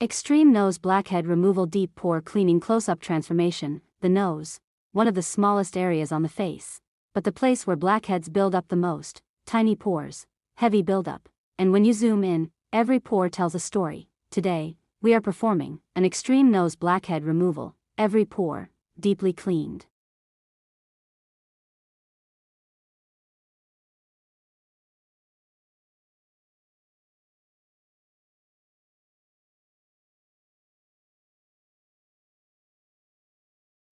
Extreme nose blackhead removal deep pore cleaning close-up transformation. The nose, one of the smallest areas on the face, but the place where blackheads build up the most. Tiny pores, heavy buildup, and when you zoom in, every pore tells a story. Today, we are performing an extreme nose blackhead removal, every pore, deeply cleaned.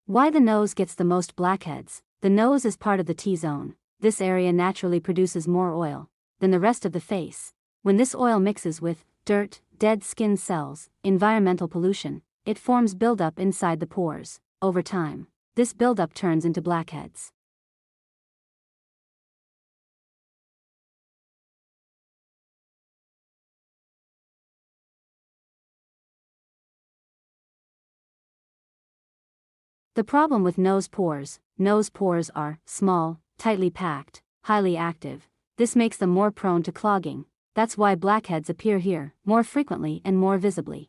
Why the nose gets the most blackheads? The nose is part of the T-zone. This area naturally produces more oil than the rest of the face. When this oil mixes with dirt, dead skin cells, environmental pollution, it forms buildup inside the pores. Over time, this buildup turns into blackheads. The problem with nose pores are small, tightly packed, highly active. This makes them more prone to clogging. That's why blackheads appear here more frequently and more visibly.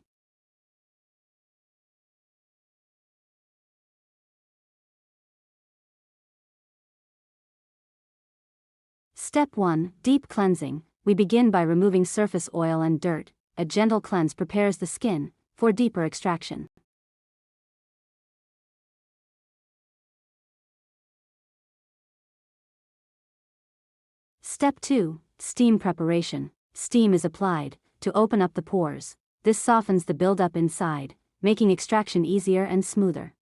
Step 1. Deep cleansing. We begin by removing surface oil and dirt. A gentle cleanse prepares the skin for deeper extraction. Step 2. Steam preparation. Steam is applied to open up the pores. This softens the buildup inside, making extraction easier and smoother.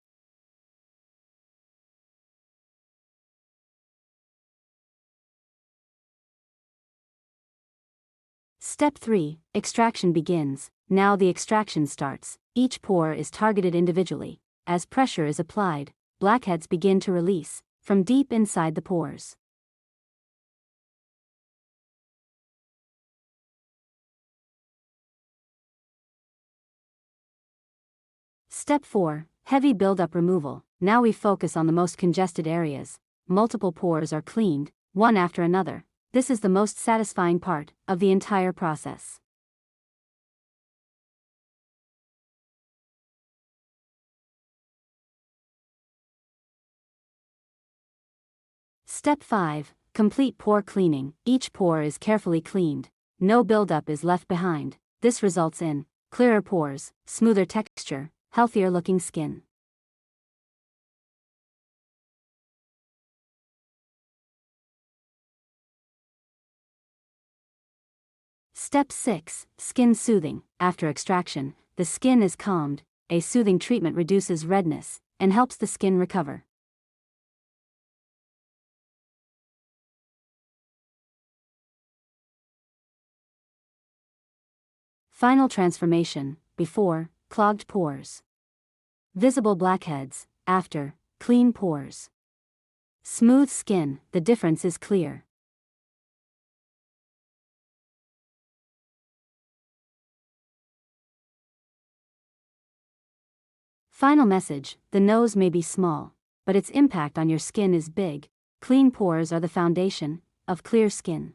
Step 3. Extraction begins. Now the extraction starts. Each pore is targeted individually. As pressure is applied, blackheads begin to release from deep inside the pores. Step 4. Heavy buildup removal. Now we focus on the most congested areas. Multiple pores are cleaned, one after another. This is the most satisfying part of the entire process. Step 5. Complete pore cleaning. Each pore is carefully cleaned. No buildup is left behind. This results in clearer pores, smoother texture, healthier looking skin. Step 6. Skin soothing. After extraction, the skin is calmed. A soothing treatment reduces redness and helps the skin recover. Final transformation. Before, clogged pores. Visible blackheads. After, clean pores. Smooth skin. The difference is clear. Final message. The nose may be small, but its impact on your skin is big. Clean pores are the foundation of clear skin.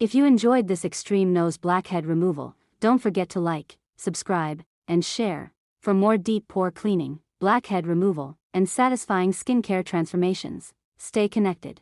If you enjoyed this extreme nose blackhead removal, don't forget to like, subscribe, and share for more deep pore cleaning, blackhead removal, and satisfying skincare transformations. Stay connected.